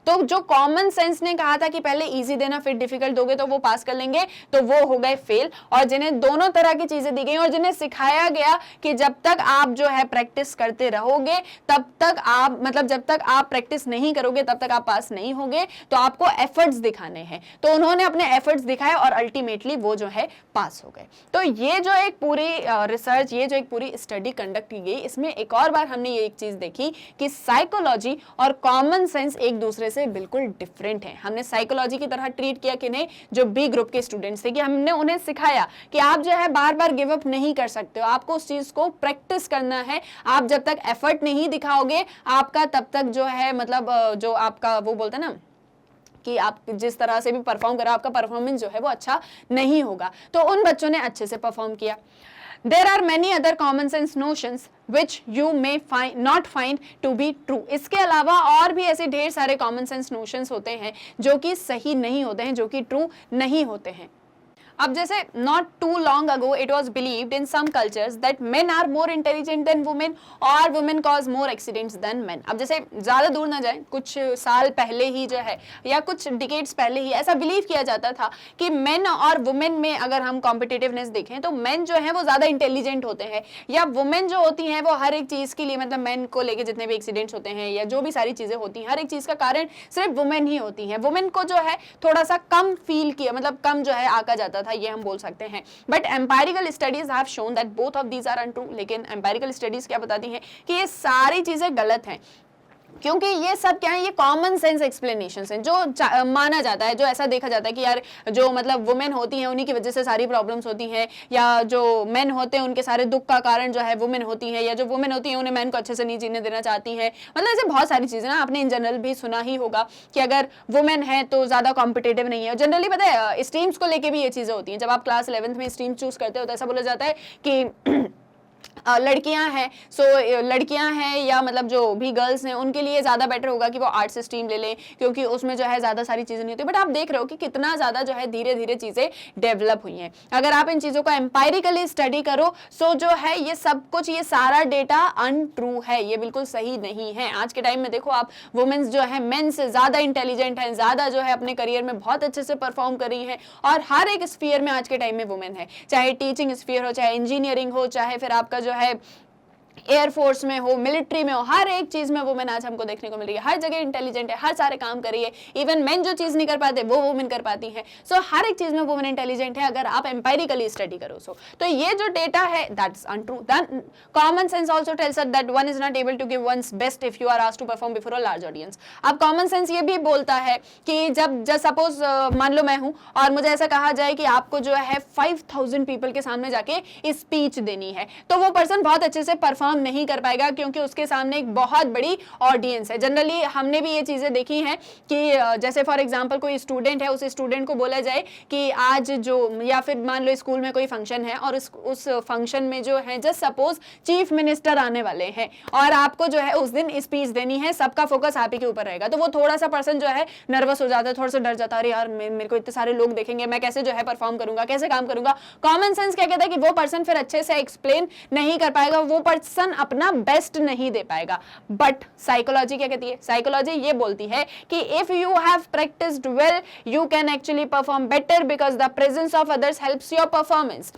तो जो कॉमन सेंस ने कहा था कि पहले इजी देना फिर डिफिकल्ट दोगे तो वो पास कर लेंगे, तो वो हो गए फेल. और जिन्हें दोनों तरह की चीजें दी गई और जिन्हें सिखाया गया कि जब तक आप जो है प्रैक्टिस करते रहोगे तब तक आप, मतलब जब तक आप प्रैक्टिस नहीं करोगे तब तक आप पास नहीं होगे, तो आपको एफर्ट्स दिखाने हैं. तो उन्होंने अपने एफर्ट्स दिखाए और अल्टीमेटली वो जो है पास हो गए. तो ये जो एक पूरी रिसर्च, ये जो एक पूरी स्टडी कंडक्ट की गई, इसमें एक और बार हमने ये एक चीज देखी कि साइकोलॉजी और कॉमन सेंस एक दूसरे से बिल्कुल डिफरेंट है. हमने साइकोलॉजी की तरह ट्रीट किया कि नहीं, जो बी ग्रुप के स्टूडेंट्स थे, कि हमने उन्हें सिखाया कि आप जो है बार बार गिव अप नहीं कर सकते हो, आपको उस चीज को प्रैक्टिस करना है. आप जब तक एफर्ट नहीं दिखाओगे आपका तब तक जो है, मतलब जो आपका वो बोलते हैं ना कि आप जिस तरह से भी परफॉर्म करो आपका परफॉर्मेंस जो है वो अच्छा नहीं होगा. तो उन बच्चों ने अच्छे से परफॉर्म किया. There are many other common sense notions which you may not find to be true. इसके अलावा और भी ऐसे ढेर सारे common sense notions होते हैं जो कि सही नहीं होते हैं, जो कि true नहीं होते हैं. अब जैसे not too long ago it was believed in some cultures that men are more intelligent than women और women cause more accidents than men. अब जैसे ज़्यादा दूर ना जाए, कुछ साल पहले ही जो है या कुछ डिकेड्स पहले ही ऐसा बिलीव किया जाता था कि men और women में अगर हम कॉम्पिटिटिवनेस देखें तो men जो है वो ज़्यादा इंटेलिजेंट होते हैं, या women जो होती हैं वो हर एक चीज़ के लिए, मतलब men को लेके जितने भी एक्सीडेंट्स होते हैं या जो भी सारी चीज़ें होती हैं, हर एक चीज़ का कारण सिर्फ women ही होती हैं. women को जो है थोड़ा सा कम फील किया, मतलब कम जो है आका जाता था, ये हम बोल सकते हैं. But empirical studies have shown that both of these are untrue. लेकिन एम्पायरिकल स्टडीज क्या बताती हैं कि ये सारी चीजें गलत हैं, क्योंकि ये सब क्या है, ये कॉमन सेंस एक्सप्लेनेशंस हैं जो माना जाता है, जो ऐसा देखा जाता है कि यार जो मतलब वुमेन होती हैं उन्हीं की वजह से सारी प्रॉब्लम्स होती हैं, या जो मेन होते हैं उनके सारे दुख का कारण जो है वुमेन होती है, या जो वुमेन होती है उन्हें मैन को अच्छे से नहीं जीने देना चाहती हैं. मतलब ऐसे बहुत सारी चीज़ें ना, आपने इन जनरल भी सुना ही होगा कि अगर वुमेन है तो ज़्यादा कॉम्पिटेटिव नहीं है. जनरली पता है स्ट्रीम्स को लेकर भी ये चीज़ें होती हैं. जब आप क्लास 11th में स्ट्रीम चूज करते हो तो ऐसा बोला जाता है कि लड़कियां हैं, सो लड़कियां हैं या मतलब जो भी गर्ल्स हैं उनके लिए ज़्यादा बेटर होगा कि वो आर्ट्स स्ट्रीम ले लें, क्योंकि उसमें जो है ज़्यादा सारी चीज़ें नहीं होती. बट आप देख रहे हो कि कितना ज़्यादा जो है धीरे धीरे चीज़ें डेवलप हुई हैं. अगर आप इन चीज़ों को एम्पायरिकली स्टडी करो सो जो है ये सब कुछ, ये सारा डेटा अनट्रू है, ये बिल्कुल सही नहीं है. आज के टाइम में देखो आप, वुमेन्स जो है मेन से ज़्यादा इंटेलिजेंट हैं, ज़्यादा जो है अपने करियर में बहुत अच्छे से परफॉर्म कर रही हैं, और हर एक स्फीयर में आज के टाइम में वुमेन है, चाहे टीचिंग स्फीयर हो, चाहे इंजीनियरिंग हो, चाहे फिर आपका जो है एयरफोर्स में हो, मिलिट्री में हो, हर एक चीज में वुमेन आज हमको देखने को मिल रही है. हर जगह इंटेलिजेंट है, हर सारे काम कर रही है. इवन मेन जो चीज नहीं कर पाते वो वुमेन कर पाती हैं. सो हर एक चीज में वुमेन इंटेलिजेंट है अगर आप एम्पायरिकली स्टडी करो. सो तो ये जो डेटा है that's untrue. Then common sense also tells us that one is not able to give one's best if you are asked to perform before a large audience. अब common sense ये भी बोलता है कि जब सपोज मान लो मैं हूं और मुझे ऐसा कहा जाए कि आपको जो है 5000 पीपल के सामने जाके स्पीच देनी है, तो वो पर्सन बहुत अच्छे से परफॉर्म नहीं कर पाएगा क्योंकि उसके सामने एक बहुत बड़ी ऑडियंस है. जनरली हमने भी ये चीजें देखी हैं कि जैसे फॉर एग्जांपल कोई स्टूडेंट है, उस स्टूडेंट को बोला जाए कि आज जो, या फिर मान लो स्कूल में कोई फंक्शन है और उस फंक्शन में जो है जस्ट सपोज चीफ मिनिस्टर आने वाले हैं और आपको जो है उस दिन स्पीच देनी है, सबका फोकस आप ही के ऊपर रहेगा, तो वो थोड़ा सा पर्सन जो है नर्वस हो जाता है, थोड़ा सा डर जाता है, अरे यार मेरे को इतने सारे लोग देखेंगे, मैं कैसे जो है परफॉर्म करूंगा, कैसे काम करूंगा. कॉमन सेंस क्या कहता है कि वो पर्सन फिर अच्छे से एक्सप्लेन नहीं कर पाएगा, वो पर्सन अपना बेस्ट नहीं दे पाएगा. बट साइकोलॉजी क्या कहती है? साइकोलॉजी ये बोलती है कि if you have practised well you can actually perform better because the presence of others helps your performance.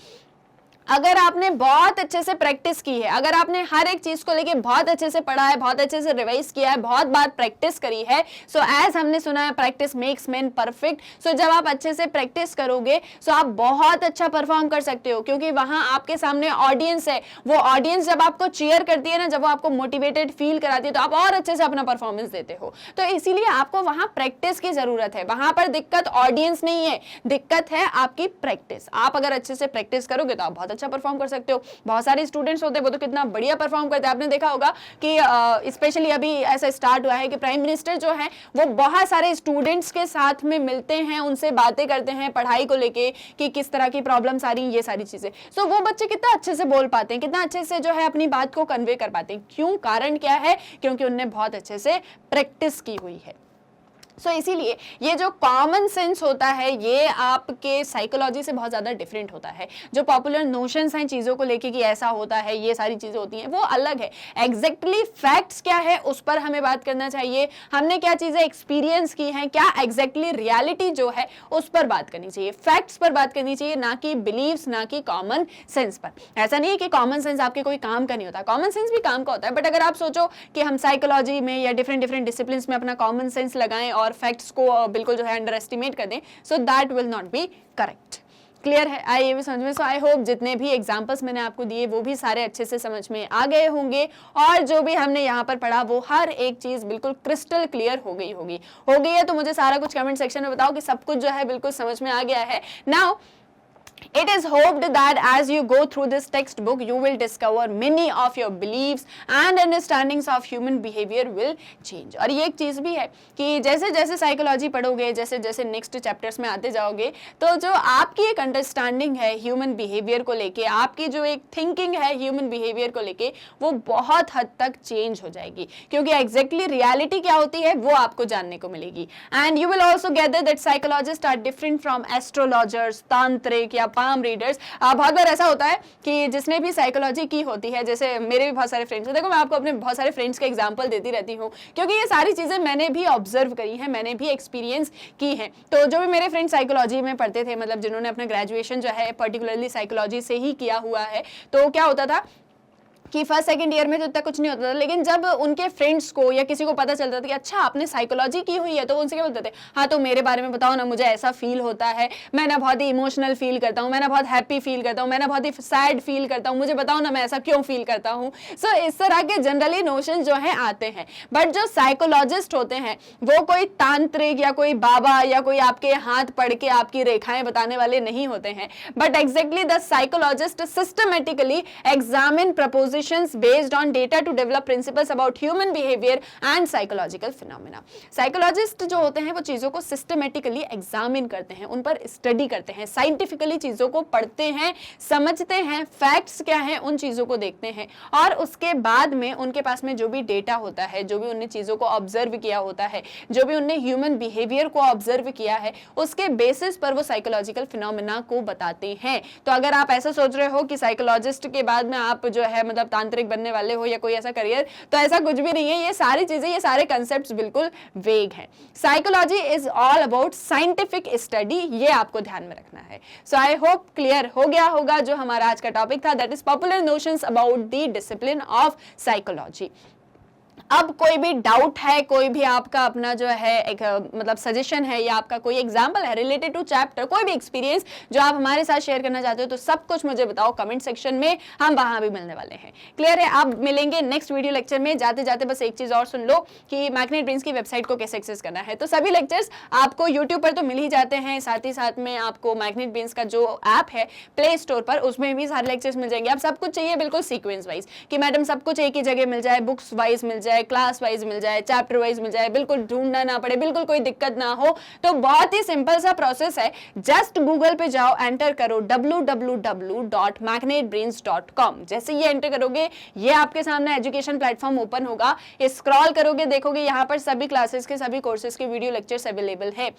अगर आपने बहुत अच्छे से प्रैक्टिस की है, अगर आपने हर एक चीज को लेके बहुत अच्छे से पढ़ा है, बहुत अच्छे से रिवाइज किया है, बहुत बार प्रैक्टिस करी है, सो एज हमने सुना है प्रैक्टिस मेक्स मैन परफेक्ट। सो जब आप अच्छे से प्रैक्टिस करोगे सो आप बहुत अच्छा परफॉर्म कर सकते हो, क्योंकि वहां आपके सामने ऑडियंस है। वो ऑडियंस जब आपको चीयर करती है ना, जब वो आपको मोटिवेटेड फील कराती है, तो आप और अच्छे से अपना परफॉर्मेंस देते हो। तो इसीलिए आपको वहां प्रैक्टिस की जरूरत है। वहां पर दिक्कत ऑडियंस नहीं है, दिक्कत है आपकी प्रैक्टिस। आप अगर अच्छे से प्रैक्टिस करोगे तो आप बहुत अच्छा परफॉर्म कर सकते हो। बहुत सारे स्टूडेंट्स होते हैं वो तो कितना बढ़िया परफॉर्म करते हैं। आपने देखा होगा कि स्पेशली अभी ऐसा स्टार्ट हुआ है कि प्राइम मिनिस्टर जो है वो बहुत सारे स्टूडेंट्स के साथ में मिलते हैं, उनसे बातें करते हैं पढ़ाई को लेके कि किस तरह की प्रॉब्लम्स आ रही हैं, ये सारी चीजें। सो वो बच्चे कितना अच्छे से बोल पाते हैं, कितना अच्छे से जो है अपनी बात को कन्वे कर पाते हैं। क्यों? कारण क्या है? क्योंकि उनने बहुत अच्छे से प्रैक्टिस की हुई है। सो इसीलिए ये जो कॉमन सेंस होता है ये आपके साइकोलॉजी से बहुत ज़्यादा डिफरेंट होता है। जो पॉपुलर नोशंस हैं चीज़ों को लेके कि ऐसा होता है, ये सारी चीज़ें होती हैं, वो अलग है। एग्जैक्टली फैक्ट्स क्या है उस पर हमें बात करना चाहिए। हमने क्या चीज़ें एक्सपीरियंस की हैं, क्या एग्जैक्टली रियलिटी जो है उस पर बात करनी चाहिए, फैक्ट्स पर बात करनी चाहिए, ना कि बिलीव्स, ना कि कॉमन सेंस पर। ऐसा नहीं है कि कॉमन सेंस आपके कोई काम का नहीं होता, कॉमन सेंस भी काम का होता है। बट अगर आप सोचो कि हम साइकोलॉजी में या डिफरेंट डिफरेंट डिसिप्लिन में अपना कॉमन सेंस लगाएं और फैक्ट्स को बिल्कुल जो है अंडर एस्टिमेट कर दें, so that will not be correct. Clear है? आई ये भी समझ में। सो आई होप जितने भी एग्जांपल्स मैंने आपको दिए वो भी सारे अच्छे से समझ में आ गए होंगे, और जो भी हमने यहाँ पर पढ़ा वो हर एक चीज बिल्कुल क्रिस्टल क्लियर हो गई है। तो मुझे सारा कुछ कमेंट सेक्शन में बताओ कि सब कुछ जो है बिल्कुल समझ में आ गया है। Now it is hoped that as you go through this textbook you will discover many of your beliefs and understandings of human behavior will change। और ये एक चीज भी है कि जैसे जैसे साइकोलॉजी पढ़ोगे, जैसे जैसे नेक्स्ट चैप्टर्स में आते जाओगे, तो जो आपकी एक अंडरस्टैंडिंग है ह्यूमन बिहेवियर को लेके, आपकी जो एक थिंकिंग है ह्यूमन बिहेवियर को लेके, वो बहुत हद तक चेंज हो जाएगी, क्योंकि एग्जैक्टली रियलिटी क्या होती है वो आपको जानने को मिलेगी। And you will also gather that psychologists are different from astrologers, तांत्रिक या पाम रीडर्स। बहुत बार ऐसा होता है कि जिसने भी साइकोलॉजी की होती है, जैसे मेरे भी बहुत सारे फ्रेंड्स हैं, देखो मैं आपको अपने बहुत सारे फ्रेंड्स के एग्जांपल देती रहती हूँ, क्योंकि ये सारी चीजें मैंने भी ऑब्जर्व करी हैं, मैंने भी एक्सपीरियंस की हैं। तो जो भी मेरे फ्रेंड्स साइकोलॉजी में पढ़ते थे, मतलब जिन्होंने अपना ग्रेजुएशन जो है पर्टिकुलरली साइकोलॉजी से ही किया हुआ है, तो क्या होता था कि फर्स्ट सेकंड ईयर में तो इतना कुछ नहीं होता था, लेकिन जब उनके फ्रेंड्स को या किसी को पता चलता था कि अच्छा आपने साइकोलॉजी की हुई है, तो उनसे क्या बोलते थे, हाँ तो मेरे बारे में बताओ ना, मुझे ऐसा फील होता है, मैं ना बहुत ही इमोशनल फील करता हूँ, मैं ना बहुत हैप्पी फील करता हूँ, मैं ना बहुत ही सैड फील करता हूँ, मुझे बताओ ना मैं ऐसा क्यों फील करता हूँ। सो इस तरह के जनरली नोशन जो है आते हैं। बट जो साइकोलॉजिस्ट होते हैं वो कोई तांत्रिक या कोई बाबा या कोई आपके हाथ पढ़ के आपकी रेखाएं बताने वाले नहीं होते हैं, but exactly the psychologist systematically examine propositions based on data to develop principles about human behavior and psychological phenomena। Psychologist जो होते हैं वो चीजों को सिस्टमेटिकली एग्जामिन करते हैं, उन पर स्टडी करते हैं, साइंटिफिकली चीजों को पढ़ते हैं, समझते हैं, फैक्ट्स क्या हैं उन चीजों को देखते हैं, और उसके बाद में उनके पास में जो भी डेटा होता है, जो भी उन्हें चीजों को ऑब्जर्व किया होता है, जो भी उन्हें ह्यूमन बिहेवियर को ऑब्जर्व किया है, उसके बेसिस पर वो साइकोलॉजिकल फिनोमेना को बताते हैं। तो अगर आप ऐसा सोच रहे हो कि साइकोलॉजिस्ट के बाद में आप जो है मतलब तांत्रिक बनने वाले हो या कोई ऐसा करियर, तो ऐसा कुछ भी नहीं है। ये सारी चीजें, ये सारे कंसेप्ट्स बिल्कुल वेग हैं। Psychology is all about scientific study, ये आपको ध्यान में रखना है। सो आई होप क्लियर हो गया होगा जो हमारा आज का टॉपिक था, that is popular notions about the discipline of psychology. अब कोई भी डाउट है, कोई भी आपका अपना जो है एक मतलब सजेशन है या आपका कोई एग्जांपल है रिलेटेड टू चैप्टर, कोई भी एक्सपीरियंस जो आप हमारे साथ शेयर करना चाहते हो, तो सब कुछ मुझे बताओ कमेंट सेक्शन में, हम वहां भी मिलने वाले हैं। क्लियर है? आप मिलेंगे नेक्स्ट वीडियो लेक्चर में। जाते जाते बस एक चीज और सुन लो कि मैग्नेट ब्रेन्स की वेबसाइट को कैसे एक्सेस करना है। तो सभी लेक्चर्स आपको यूट्यूब पर तो मिल ही जाते हैं, साथ ही साथ में आपको मैग्नेट ब्रेन्स का जो ऐप है प्ले स्टोर पर, उसमें भी सारे लेक्चर्स मिल जाएंगे। आप सब कुछ चाहिए बिल्कुल सीक्वेंस वाइज कि मैडम सब कुछ एक ही जगह मिल जाए, बुक्स वाइज मिल जाए, क्लास वाइज मिल जाए, चैप्टर वाइज मिल जाए, बिल्कुल ढूंढना ना पड़े, बिल्कुल कोई दिक्कत ना हो। तो बहुत ही सिंपल सा प्रोसेस है, जस्ट गूगल पे जाओ, एंटर करो www.magnetbrains.com। जैसे ये एंटर करोगे ये आपके सामने एजुकेशन प्लेटफॉर्म ओपन होगा, स्क्रॉल करोगे देखोगे यहाँ पर सभी क्लासेस के, सभी कोर्सेज के वीडियो लेक्चर्स अवेलेबल है।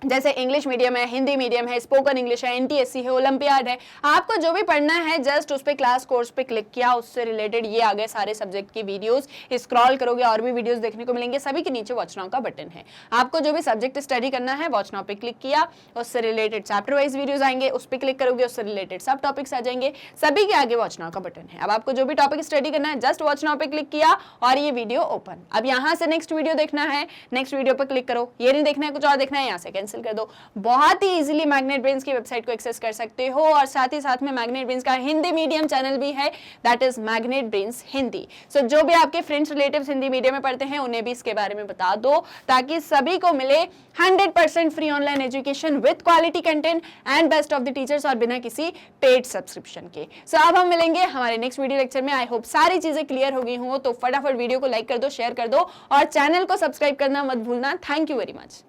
जैसे इंग्लिश मीडियम है, हिंदी मीडियम है, स्पोकन इंग्लिश है, एनटीएससी है, ओलंपियाड है, आपको जो भी पढ़ना है जस्ट उस पे क्लास कोर्स पे क्लिक किया, उससे रिलेटेड ये आ गए सारे सब्जेक्ट की वीडियोस। स्क्रॉल करोगे और भी वीडियोस देखने को मिलेंगे, सभी के नीचे वॉच नाउ का बटन है। आपको जो भी सब्जेक्ट स्टडी करना है वॉच नाउ पे क्लिक किया, उससे रिलेटेड चैप्टर वाइज वीडियोज आएंगे, उस पर क्लिक करोगे, उससे रिलेटेड सब टॉपिक्स आ जाएंगे, सभी के आगे वॉच नाउ का बटन है। अब आपको जो भी टॉपिक स्टडी करना है जस्ट वॉच नाउ पे क्लिक किया और ये वीडियो ओपन। अब यहाँ से नेक्स्ट वीडियो देखना है, नेक्स्ट वीडियो पर क्लिक करो, ये नहीं देखना है कुछ और देखना है, यहाँ से कैंसिल कर दो। बहुत ही इजीली मैग्नेट ब्रेन्स की वेबसाइट को एक्सेस कर सकते हो। और साथ ही साथ में मैग्नेट ब्रेन्स का हिंदी मीडियम चैनल भी है, that is Magnet Brains Hindi. So जो भी आपके फ्रेंड्स रिलेटिव्स हिंदी मीडियम में पढ़ते हैं उन्हें भी इसके बारे में बता दो, ताकि सभी को मिले 100% free online education with quality content and best of the teachers, और बिना किसी पेड सब्सक्रिप्शन के। सो अब हम मिलेंगे हमारे नेक्स्ट वीडियो लेक्चर में। आई होप सारी चीजें क्लियर हो गई हो, तो फटाफट वीडियो को लाइक कर दो, शेयर कर दो और चैनल को सब्सक्राइब करना मत भूलना। Thank you very much.